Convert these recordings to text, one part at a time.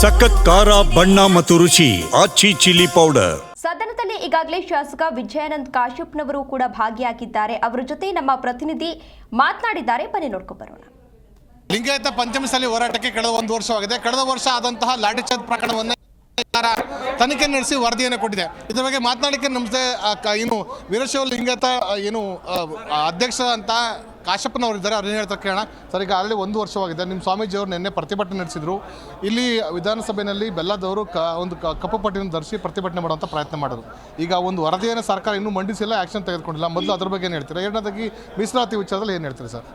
ಸಖತ್ ಖಾರ ಬಣ್ಣ ಮತ್ತು ರುಚಿ ಆಚಿ ಚಿಲ್ಲಿ ಪೌಡರ್. ಸದನದಲ್ಲಿ ಈಗಾಗಲೇ ಶಾಸಕ ವಿಜಯಾನಂದ್ ಕಾಶ್ಯಪ್ನವರು ಕೂಡ ಭಾಗಿಯಾಗಿದ್ದಾರೆ. ಅವರ ಜೊತೆ ನಮ್ಮ ಪ್ರತಿನಿಧಿ ಮಾತನಾಡಿದ್ದಾರೆ. ಬನ್ನಿ ನೋಡ್ಕೊಂಡು ಬರೋಣ. ಲಿಂಗಾಯತ ಪಂಚಮಸಾಲಿ ಹೋರಾಟಕ್ಕೆ ಕಳೆದ ಒಂದು ವರ್ಷವಾಗಿದೆ. ಕಳೆದ ವರ್ಷ ಆದಂತಹ ಲಾಠಿ ಚಾರ್ಜ್ ಪ್ರಕರಣವನ್ನು ತನಿಖೆ ನಡೆಸಿ ವರದಿಯನ್ನು ಕೊಟ್ಟಿದೆ. ಇದರ ಬಗ್ಗೆ ಮಾತನಾಡಲಿಕ್ಕೆ ನಮ್ಮದೇ ವೀರಶೈವ ಲಿಂಗಾಯತ ಅಧ್ಯಕ್ಷ ಅಂತ ಕಾಶ್ಯಪ್ಪನವರಿದ್ದಾರೆ. ಅವ್ರು ಏನು ಹೇಳ್ತಾರೆ ಕೇಳೋಣ. ಸರ್, ಈಗ ಆಲ್ರೆಡಿ ಒಂದು ವರ್ಷವಾಗಿದೆ. ನಿಮ್ಮ ಸ್ವಾಮೀಜಿಯವರು ನಿನ್ನೆ ಪ್ರತಿಭಟನೆ ನಡೆಸಿದ್ರು. ಇಲ್ಲಿ ವಿಧಾನಸಭೆಯಲ್ಲಿ ಬೆಲ್ಲದವರು ಒಂದು ಕಪ್ಪು ಪಟ್ಟಿಯನ್ನು ಧರಿಸಿ ಪ್ರತಿಭಟನೆ ಮಾಡುವಂಥ ಪ್ರಯತ್ನ ಮಾಡಿದ್ರು. ಈಗ ಒಂದು ವರದಿಯನ್ನು ಸರ್ಕಾರ ಇನ್ನೂ ಮಂಡಿಸಿಲ್ಲ, ಆ್ಯಕ್ಷನ್ ತೆಗೆದುಕೊಂಡಿಲ್ಲ. ಮೊದಲು ಅದ್ರ ಬಗ್ಗೆ ಏನು ಹೇಳ್ತೀರಾ? ಎರಡನೇದಾಗಿ ಮೀಸಲಾತಿ ವಿಚಾರದಲ್ಲಿ ಏನು ಹೇಳ್ತೀರಿ ಸರ್?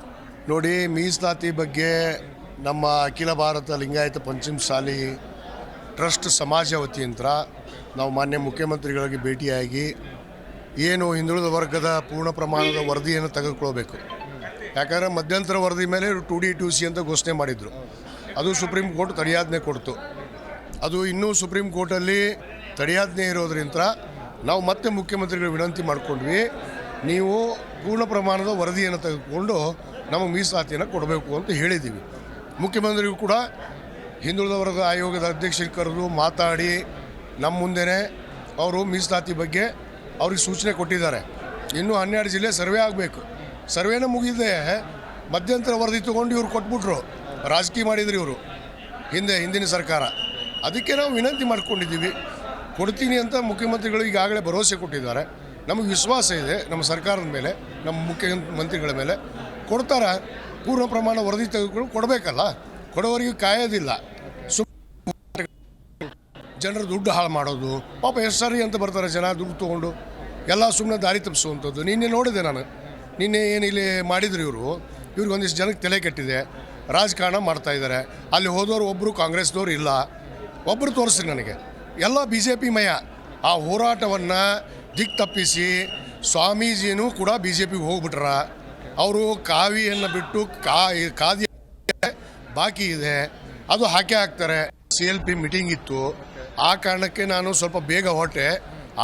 ನೋಡಿ, ಮೀಸಲಾತಿ ಬಗ್ಗೆ ನಮ್ಮ ಅಖಿಲ ಭಾರತ ಲಿಂಗಾಯತ ಪಂಚಮಸಾಲಿ ಟ್ರಸ್ಟ್ ಸಮಾಜ ವತಿಯಿಂದ ನಾವು ಮಾನ್ಯ ಮುಖ್ಯಮಂತ್ರಿಗಳಿಗೆ ಭೇಟಿಯಾಗಿ ಏನು ಹಿಂದುಳಿದ ವರ್ಗದ ಪೂರ್ಣ ಪ್ರಮಾಣದ ವರದಿಯನ್ನು ತೆಗೆದುಕೊಳ್ಬೇಕು. ಯಾಕಂದರೆ ಮಧ್ಯಂತರ ವರದಿ ಮೇಲೆ 2D 2C ಅಂತ ಘೋಷಣೆ ಮಾಡಿದರು. ಅದು ಸುಪ್ರೀಂ ಕೋರ್ಟ್ ತಡೆಯಾಜ್ಞೆ ಕೊಡ್ತು. ಅದು ಇನ್ನೂ ಸುಪ್ರೀಂ ಕೋರ್ಟಲ್ಲಿ ತಡೆಯಾಜ್ಞೆ ಇರೋದ್ರಿಂದ ನಾವು ಮತ್ತೆ ಮುಖ್ಯಮಂತ್ರಿಗಳು ವಿನಂತಿ ಮಾಡಿಕೊಂಡ್ವಿ, ನೀವು ಪೂರ್ಣ ಪ್ರಮಾಣದ ವರದಿಯನ್ನು ತೆಗೆದುಕೊಂಡು ನಮಗೆ ಮೀಸಲಾತಿಯನ್ನು ಕೊಡಬೇಕು ಅಂತ ಹೇಳಿದ್ದೀವಿ. ಮುಖ್ಯಮಂತ್ರಿಗಳು ಕೂಡ ಹಿಂದುಳಿದ ವರ್ಗ ಆಯೋಗದ ಅಧ್ಯಕ್ಷರಿಗೆ ಕರೆದು ಮಾತಾಡಿ ನಮ್ಮ ಮುಂದೆನೇ ಅವರು ಮೀಸಲಾತಿ ಬಗ್ಗೆ ಅವ್ರಿಗೆ ಸೂಚನೆ ಕೊಟ್ಟಿದ್ದಾರೆ. ಇನ್ನೂ 12 ಜಿಲ್ಲೆ ಸರ್ವೆ ಆಗಬೇಕು. ಸರ್ವೇನ ಮುಗಿದೇ ಮಧ್ಯಂತರ ವರದಿ ತೊಗೊಂಡು ಇವ್ರು ಕೊಟ್ಬಿಟ್ರು. ರಾಜಕೀಯ ಮಾಡಿದ್ರು ಇವರು ಹಿಂದಿನ ಸರ್ಕಾರ. ಅದಕ್ಕೆ ನಾವು ವಿನಂತಿ ಮಾಡ್ಕೊಂಡಿದ್ದೀವಿ, ಕೊಡ್ತೀನಿ ಅಂತ ಮುಖ್ಯಮಂತ್ರಿಗಳು ಈಗಾಗಲೇ ಭರವಸೆ ಕೊಟ್ಟಿದ್ದಾರೆ. ನಮಗೆ ವಿಶ್ವಾಸ ಇದೆ ನಮ್ಮ ಸರ್ಕಾರದ ಮೇಲೆ, ನಮ್ಮ ಮುಖ್ಯಮಂತ್ರಿಗಳ ಮೇಲೆ. ಕೊಡ್ತಾರೆ, ಪೂರ್ಣ ಪ್ರಮಾಣ ವರದಿ ತೆಗೆದುಕೊಂಡು ಕೊಡಬೇಕಲ್ಲ. ಕೊಡೋವರೆಗೂ ಕಾಯೋದಿಲ್ಲ. ಜನರು ದುಡ್ಡು ಹಾಳು ಮಾಡೋದು, ಪಾಪ ಎಷ್ಟು ಸರಿ ಅಂತ ಬರ್ತಾರೆ ಜನ ದುಡ್ಡು ತೊಗೊಂಡು ಎಲ್ಲ ಸುಮ್ಮನೆ ದಾರಿ ತಪ್ಪಿಸುವಂಥದ್ದು. ನಿನ್ನೆ ನೋಡಿದೆ ನಾನು, ನಿನ್ನೆ ಏನು ಇಲ್ಲಿ ಮಾಡಿದ್ರು ಇವ್ರಿಗೆ ಒಂದಿಷ್ಟು ಜನಕ್ಕೆ ತಲೆ ಕೆಟ್ಟಿದೆ, ರಾಜಕಾರಣ ಮಾಡ್ತಾಯಿದ್ದಾರೆ. ಅಲ್ಲಿ ಹೋದವರು ಒಬ್ಬರು ಕಾಂಗ್ರೆಸ್ದವ್ರು ಇಲ್ಲ, ಒಬ್ಬರು ತೋರಿಸ್ರಿ ನನಗೆ. ಎಲ್ಲ BJP ಮಯ. ಆ ಹೋರಾಟವನ್ನು ದಿಕ್ಕು ತಪ್ಪಿಸಿ ಸ್ವಾಮೀಜಿನೂ ಕೂಡ BJPಗೆ ಹೋಗ್ಬಿಟ್ರ. ಅವರು ಕಾವಿಯನ್ನು ಬಿಟ್ಟು ಕಾದಿ ಬಾಕಿ ಇದೆ, ಅದು ಹಾಕೇ ಹಾಕ್ತಾರೆ. CLP ಮೀಟಿಂಗ್ ಇತ್ತು, ಆ ಕಾರಣಕ್ಕೆ ನಾನು ಸ್ವಲ್ಪ ಬೇಗ ಹೊರಟೆ.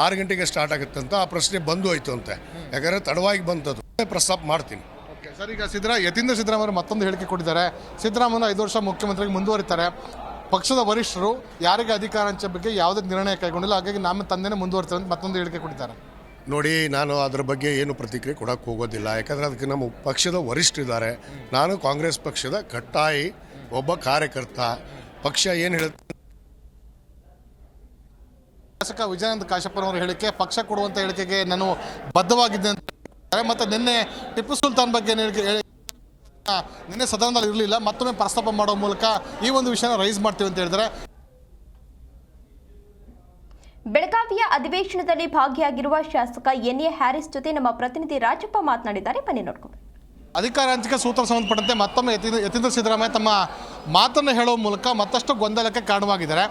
6 ಗಂಟೆಗೆ ಸ್ಟಾರ್ಟ್ ಆಗುತ್ತಂತ ಆ ಪ್ರಶ್ನೆ ಬಂದು ಹೋಯ್ತು ಅಂತೆ. ಯಾಕಂದರೆ ತಡವಾಗಿ ಬಂತದ್ದು. ಪ್ರಸ್ತಾಪ ಮಾಡ್ತೀನಿ. ಓಕೆ ಸರ್, ಈಗ ಯತೀಂದ್ರ ಸಿದ್ದರಾಮಯ್ಯ ಮತ್ತೊಂದು ಹೇಳಿಕೆ ಕೊಟ್ಟಿದ್ದಾರೆ. ಸಿದ್ದರಾಮಯ್ಯ 5 ವರ್ಷ ಮುಖ್ಯಮಂತ್ರಿಗೆ ಮುಂದುವರಿತಾರೆ. ಪಕ್ಷದ ವರಿಷ್ಠರು ಯಾರಿಗೆ ಅಧಿಕಾರ ಹಂಚೋ ಬಗ್ಗೆ ಯಾವುದೇ ನಿರ್ಣಯ ಕೈಗೊಂಡಿಲ್ಲ, ಹಾಗಾಗಿ ನಮ್ಮ ತಂದೆನೇ ಮುಂದುವರಿತಾರೆ ಅಂತ ಮತ್ತೊಂದು ಹೇಳಿಕೆ ಕೊಟ್ಟಿದ್ದಾರೆ. ನೋಡಿ, ನಾನು ಅದರ ಬಗ್ಗೆ ಏನು ಪ್ರತಿಕ್ರಿಯೆ ಕೊಡೋಕ್ಕೆ ಹೋಗೋದಿಲ್ಲ. ಯಾಕಂದರೆ ಅದಕ್ಕೆ ನಮ್ಮ ಪಕ್ಷದ ವರಿಷ್ಠರಿದ್ದಾರೆ. ನಾನು ಕಾಂಗ್ರೆಸ್ ಪಕ್ಷದ ಕಟ್ಟಾಯಿ ಒಬ್ಬ ಕಾರ್ಯಕರ್ತ. ಪಕ್ಷ ಏನು ಹೇಳುತ್ತೆ. ಶಾಸಕ ವಿಜಯಾನಂದ ಕಾಶ್ಯಪ್ಪನವರ ಹೇಳಿಕೆ ಪಕ್ಷ ಕೊಡುವಂಥ ಹೇಳಿಕೆಗೆ ನಾನು ಬದ್ಧವಾಗಿದ್ದೆ ಅಂತ. ಮತ್ತು ನಿನ್ನೆ ಟಿಪ್ಪು ಸುಲ್ತಾನ್ ಬಗ್ಗೆ ನಿನ್ನೆ ಸದನದಲ್ಲಿ ಇರಲಿಲ್ಲ, ಮತ್ತೊಮ್ಮೆ ಪ್ರಸ್ತಾಪ ಮಾಡೋ ಮೂಲಕ ಈ ಒಂದು ವಿಷಯನ ರೈಸ್ ಮಾಡ್ತೀವಿ ಅಂತ ಹೇಳಿದರೆ. ಬೆಳಗಾವಿಯ ಅಧಿವೇಶನದಲ್ಲಿ ಭಾಗಿಯಾಗಿರುವ ಶಾಸಕ NA ಹ್ಯಾರಿಸ್ ಜೊತೆ ನಮ್ಮ ಪ್ರತಿನಿಧಿ ರಾಜಪ್ಪ ಮಾತನಾಡಿದ್ದಾರೆ. ಬನ್ನಿ ನೋಡ್ಕೊಂಡು. ಅಧಿಕಾರ ಹಂಚಿಕೆ ಸೂತ್ರ ಸಂಬಂಧಪಟ್ಟಂತೆ ಮತ್ತೊಮ್ಮೆ ಯತೀಂದ್ರ ಸಿದ್ದರಾಮಯ್ಯ ತಮ್ಮ ಮಾತನ್ನು ಹೇಳುವ ಮೂಲಕ ಮತ್ತಷ್ಟು ಗೊಂದಲಕ್ಕೆ ಕಾರಣವಾಗಿದ್ದಾರೆ.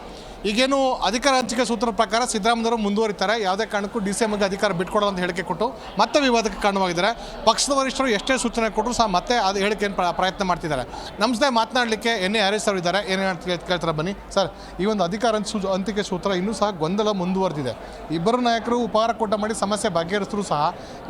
ಈಗೇನು ಅಧಿಕಾರ ಹಂಚಿಕೆ ಸೂತ್ರದ ಪ್ರಕಾರ ಸಿದ್ದರಾಮಯ್ಯವರು ಮುಂದುವರಿತಾರೆ, ಯಾವುದೇ ಕಾರಣಕ್ಕೂ DCMಗೆ ಅಧಿಕಾರ ಬಿಟ್ಕೊಡೋ ಅಂತ ಹೇಳಿಕೆ ಕೊಟ್ಟು ಮತ್ತೆ ವಿವಾದಕ್ಕೆ ಕಾರಣವಾಗಿದ್ದಾರೆ. ಪಕ್ಷದ ವರಿಷ್ಠರು ಎಷ್ಟೇ ಸೂಚನೆ ಕೊಟ್ಟರು ಸಹ ಮತ್ತೆ ಅದು ಹೇಳಿಕೆಯನ್ನು ಪ್ರಯತ್ನ ಮಾಡ್ತಿದ್ದಾರೆ. ನಮ್ಮ ಜೊತೆ ಮಾತನಾಡಲಿಕ್ಕೆ NA ಹ್ಯಾರಿಸ್ ಅವರು ಇದ್ದಾರೆ. ಏನೇನು ಕೇಳ್ತಾರೆ ಬನ್ನಿ ಸರ್. ಈ ಒಂದು ಅಧಿಕಾರ ಹಂಚಿಕೆ ಸೂತ್ರ ಇನ್ನೂ ಸಹ ಗೊಂದಲ ಮುಂದುವರೆದಿದೆ. ಇಬ್ಬರು ನಾಯಕರು ಉಪಹಾರ ಕೂಟ ಮಾಡಿ ಸಮಸ್ಯೆ ಬಗೆಹರಿಸಿದ್ರು ಸಹ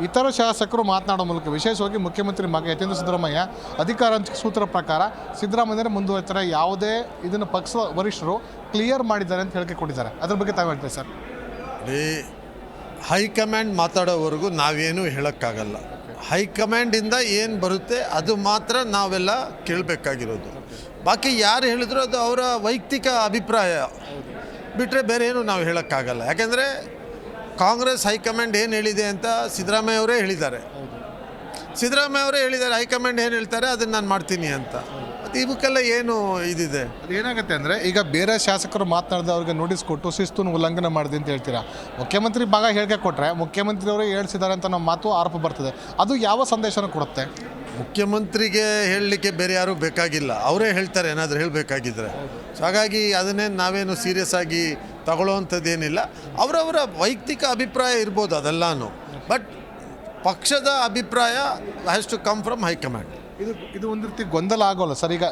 ಇತರ ಶಾಸಕರು ಮಾತನಾಡೋ ಮೂಲಕ, ವಿಶೇಷವಾಗಿ ಮುಖ್ಯಮಂತ್ರಿ ಮಗ ಯತೀಂದ್ರ ಸಿದ್ದರಾಮಯ್ಯ, ಅಧಿಕಾರ ಹಂಚಿಕೆ ಸೂತ್ರದ ಪ್ರಕಾರ ಸಿದ್ದರಾಮಯ್ಯರೇ ಮುಂದುವರಿತಾರೆ, ಯಾವುದೇ ಇದನ್ನು ಪಕ್ಷದ ವರಿಷ್ಠರು ಕ್ಲಿಯರ್ ಮಾಡಿದ್ದಾರೆ ಅಂತ ಹೇಳಿಕೆ ಕೊಟ್ಟಿದ್ದಾರೆ. ಅದ್ರ ಬಗ್ಗೆ ತಾವು ಹೇಳ್ತೀವಿ ಸರ್? ಹೈಕಮಾಂಡ್ ಮಾತಾಡೋವರೆಗೂ ನಾವೇನು ಹೇಳೋಕ್ಕಾಗಲ್ಲ. ಹೈಕಮಾಂಡಿಂದ ಏನು ಬರುತ್ತೆ ಅದು ಮಾತ್ರ ನಾವೆಲ್ಲ ಕೇಳಬೇಕಾಗಿರೋದು. ಬಾಕಿ ಯಾರು ಹೇಳಿದ್ರು ಅದು ಅವರ ವೈಯಕ್ತಿಕ ಅಭಿಪ್ರಾಯ ಬಿಟ್ಟರೆ ಬೇರೆ ಏನು ನಾವು ಹೇಳೋಕ್ಕಾಗಲ್ಲ. ಯಾಕೆಂದರೆ ಕಾಂಗ್ರೆಸ್ ಹೈಕಮಾಂಡ್ ಏನು ಹೇಳಿದೆ ಅಂತ ಸಿದ್ದರಾಮಯ್ಯ ಅವರೇ ಹೇಳಿದ್ದಾರೆ. ಹೈಕಮಾಂಡ್ ಏನು ಹೇಳ್ತಾರೆ ಅದನ್ನು ನಾನು ಮಾಡ್ತೀನಿ ಅಂತ. ಮತ್ತು ಇವಕ್ಕೆಲ್ಲ ಏನು ಇದಿದೆ? ಅದು ಏನಾಗುತ್ತೆ ಅಂದರೆ, ಈಗ ಬೇರೆ ಶಾಸಕರು ಮಾತನಾಡಿದ ಅವ್ರಿಗೆ ನೋಟಿಸ್ ಕೊಟ್ಟು ಶಿಸ್ತನ್ನು ಉಲ್ಲಂಘನೆ ಮಾಡಿದೆ ಅಂತ ಹೇಳ್ತೀರಾ. ಮುಖ್ಯಮಂತ್ರಿ ಭಾಗ ಹೇಳಿಕೆ ಕೊಟ್ಟರೆ ಮುಖ್ಯಮಂತ್ರಿಯವರೇ ಹೇಳಿಸಿದ್ದಾರೆ ಅಂತ ನಮ್ಮ ಮಾತು ಆರೋಪ ಬರ್ತದೆ. ಅದು ಯಾವ ಸಂದೇಶನ ಕೊಡುತ್ತೆ? ಮುಖ್ಯಮಂತ್ರಿಗೆ ಹೇಳಲಿಕ್ಕೆ ಬೇರೆ ಯಾರೂ ಬೇಕಾಗಿಲ್ಲ, ಅವರೇ ಹೇಳ್ತಾರೆ ಏನಾದರೂ ಹೇಳಬೇಕಾಗಿದ್ದರೆ. ಸೊ ಹಾಗಾಗಿ ಅದನ್ನೇನು ನಾವೇನು ಸೀರಿಯಸ್ ಆಗಿ ತಗೊಳ್ಳೋವಂಥದ್ದೇನಿಲ್ಲ. ಅವರವರ ವೈಯಕ್ತಿಕ ಅಭಿಪ್ರಾಯ ಇರ್ಬೋದು ಅದೆಲ್ಲನೂ, ಬಟ್ ಪಕ್ಷದ ಅಭಿಪ್ರಾಯ has to come from high command. ಇದು ಒಂದು ರೀತಿ ಗೊಂದಲ ಆಗೋಲ್ಲ ಸರ್. ಈಗ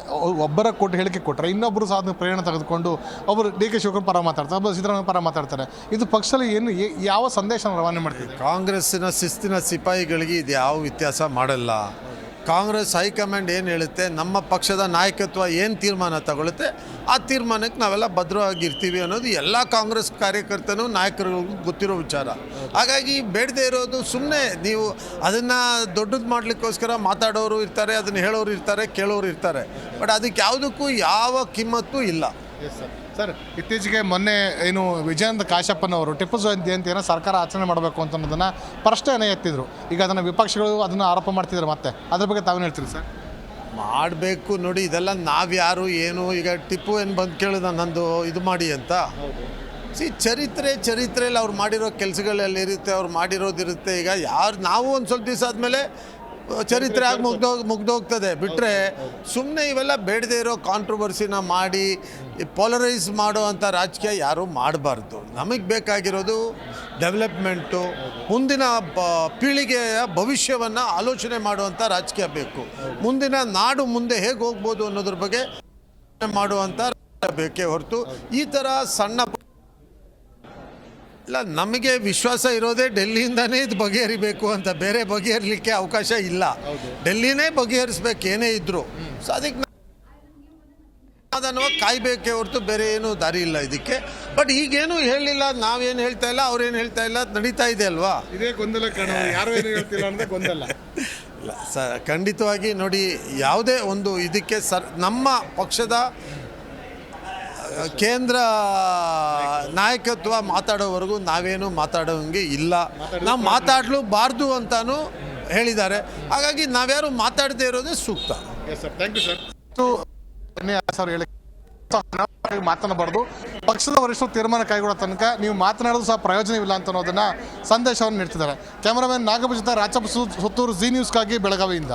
ಒಬ್ಬರ ಕೊಟ್ಟು ಹೇಳಿಕೆ ಕೊಟ್ಟರೆ ಇನ್ನೊಬ್ಬರು ಸಹ ಅದನ್ನು ಪ್ರೇರಣೆ ತೆಗೆದುಕೊಂಡು ಒಬ್ಬರು DK ಶಿವಕುಮಾರ್ ಪರ ಮಾತಾಡ್ತಾರೆ, ಒಬ್ಬರು ಸಿದ್ದರಾಮಯ್ಯ ಪರ ಮಾತಾಡ್ತಾರೆ. ಇದು ಪಕ್ಷದಲ್ಲಿ ಏನು ಯಾವ ಸಂದೇಶ ರವಾನೆ ಮಾಡ್ತೀವಿ? ಕಾಂಗ್ರೆಸ್ಸಿನ ಶಿಸ್ತಿನ ಸಿಪಾಯಿಗಳಿಗೆ ಇದು ಯಾವ ವ್ಯತ್ಯಾಸ ಮಾಡಲ್ಲ. ಕಾಂಗ್ರೆಸ್ ಹೈಕಮಾಂಡ್ ಏನು ಹೇಳುತ್ತೆ, ನಮ್ಮ ಪಕ್ಷದ ನಾಯಕತ್ವ ಏನು ತೀರ್ಮಾನ ತಗೊಳುತ್ತೆ, ಆ ತೀರ್ಮಾನಕ್ಕೆ ನಾವೆಲ್ಲ ಭದ್ರವಾಗಿರ್ತೀವಿ ಅನ್ನೋದು ಎಲ್ಲ ಕಾಂಗ್ರೆಸ್ ಕಾರ್ಯಕರ್ತನೂ ನಾಯಕರಿಗೂ ಗೊತ್ತಿರೋ ವಿಚಾರ. ಹಾಗಾಗಿ ಬೇಡದೇ ಇರೋದು ಸುಮ್ಮನೆ ನೀವು ಅದನ್ನು ದೊಡ್ಡದು ಮಾಡಲಿಕ್ಕೋಸ್ಕರ ಮಾತಾಡೋರು ಇರ್ತಾರೆ, ಅದನ್ನು ಹೇಳೋರು ಇರ್ತಾರೆ, ಕೇಳೋರು ಇರ್ತಾರೆ. ಬಟ್ ಅದಕ್ಕೆ ಯಾವುದಕ್ಕೂ ಯಾವ ಕಿಮ್ಮತ್ತೂ ಇಲ್ಲ. ಸರ್, ಇತ್ತೀಚೆಗೆ ಮೊನ್ನೆ ಏನು ವಿಜಯಾನಂದ ಕಾಶ್ಯಪ್ಪನವರು ಟಿಪ್ಪು ಜಯಂತಿಯನ್ನು ಸರ್ಕಾರ ಆಚರಣೆ ಮಾಡಬೇಕು ಅಂತ ಅನ್ನೋದನ್ನು ಪ್ರಶ್ನೆಯನ್ನು ಎತ್ತಿದ್ರು. ಈಗ ಅದನ್ನು ವಿಪಕ್ಷಗಳು ಅದನ್ನು ಆರೋಪ ಮಾಡ್ತಿದ್ದಾರೆ. ಮತ್ತೆ ಅದ್ರ ಬಗ್ಗೆ ತಾವೇನು ಹೇಳ್ತೀರಿ ಸರ್? ಮಾಡಬೇಕು ನೋಡಿ, ಇದೆಲ್ಲ ನಾವ್ಯಾರು ಏನು, ಈಗ ಟಿಪ್ಪು ಏನು ಬಂದು ಕೇಳಿದ ನಂದು ಇದು ಮಾಡಿ ಅಂತ. ಚರಿತ್ರೆಯಲ್ಲಿ ಅವ್ರು ಮಾಡಿರೋ ಕೆಲಸಗಳಲ್ಲಿ ಇರುತ್ತೆ, ಅವ್ರು ಮಾಡಿರೋದಿರುತ್ತೆ. ಈಗ ನಾವು ಒಂದು ಸ್ವಲ್ಪ ದಿವಸ ಆದಮೇಲೆ ಚರಿತ್ರೆ ಆಗಿ ಮುಗ್ದೋಗ್ತದೆ. ಬಿಟ್ಟರೆ ಸುಮ್ಮನೆ ಇವೆಲ್ಲ ಬೇಡದೇ ಇರೋ ಕಾಂಟ್ರವರ್ಸಿನ ಮಾಡಿ ಪೋಲರೈಸ್ ಮಾಡುವಂಥ ರಾಜಕೀಯ ಯಾರೂ ಮಾಡಬಾರ್ದು. ನಮಗೆ ಬೇಕಾಗಿರೋದು ಡೆವಲಪ್ಮೆಂಟು, ಮುಂದಿನ ಪೀಳಿಗೆಯ ಭವಿಷ್ಯವನ್ನು ಆಲೋಚನೆ ಮಾಡುವಂಥ ರಾಜಕೀಯ ಬೇಕು. ಮುಂದಿನ ನಾಡು ಮುಂದೆ ಹೇಗೆ ಹೋಗ್ಬೋದು ಅನ್ನೋದ್ರ ಬಗ್ಗೆ ಮಾಡುವಂಥ ಬೇಕೇ ಹೊರತು ಈ ಥರ ಸಣ್ಣ ಇಲ್ಲ. ನಮಗೆ ವಿಶ್ವಾಸ ಇರೋದೇ ಡೆಲ್ಲಿಯಿಂದನೇ ಇದು ಬಗೆಹರಿಬೇಕು ಅಂತ, ಬೇರೆ ಬಗೆಹರಿಲಿಕ್ಕೆ ಅವಕಾಶ ಇಲ್ಲ. ಡೆಲ್ಲಿನೇ ಬಗೆಹರಿಸ್ಬೇಕು ಏನೇ ಇದ್ದರೂ. ಸೊ ಅದಕ್ಕೆ ಅದನ್ನು ಕಾಯಬೇಕೇ ಹೊರತು ಬೇರೆ ಏನೂ ದಾರಿ ಇಲ್ಲ ಇದಕ್ಕೆ. ಬಟ್ ಈಗೇನು ಹೇಳಿಲ್ಲ, ನಾವೇನು ಹೇಳ್ತಾ ಇಲ್ಲ, ಅವ್ರೇನು ಹೇಳ್ತಾ ಇಲ್ಲ, ನಡೀತಾ ಇದೆ ಅಲ್ವಾ? ಇದೇ ಗೊಂದಲ ಯಾರು ಏನು ಹೇಳ್ತಿಲ್ಲ ಅನ್ನೋದೇ ಗೊಂದಲ. ಇಲ್ಲ ಖಂಡಿತವಾಗಿ ನೋಡಿ, ಯಾವುದೇ ಒಂದು ಇದಕ್ಕೆ ನಮ್ಮ ಪಕ್ಷದ ಕೇಂದ್ರ ನಾಯಕತ್ವ ಮಾತಾಡೋವರೆಗೂ ನಾವೇನು ಮಾತಾಡೋಂಗೆ ಇಲ್ಲ. ನಾವು ಮಾತಾಡಲೂಬಾರ್ದು ಅಂತಾನು ಹೇಳಿದ್ದಾರೆ. ಹಾಗಾಗಿ ನಾವ್ಯಾರು ಮಾತಾಡದೇ ಇರೋದೇ ಸೂಕ್ತ. Thank you sir. ಮಾತನಾಡಬಾರ್ದು, ಪಕ್ಷದ ವರಿಷ್ಠರು ತೀರ್ಮಾನ ಕೈಗೊಳ್ಳೋ ತನಕ ನೀವು ಮಾತನಾಡೋದು ಸಹ ಪ್ರಯೋಜನವಿಲ್ಲ ಅಂತ ಅನ್ನೋದನ್ನ ಸಂದೇಶವನ್ನು ನೀಡ್ತಿದ್ದಾರೆ. ಕ್ಯಾಮರಾಮನ್ ನಾಗಭೂಷಿತ ರಾಚಪ್ಪ ಸುತ್ತೂರು, ಜಿ ನ್ಯೂಸ್ಗಾಗಿ ಬೆಳಗಾವಿಯಿಂದ.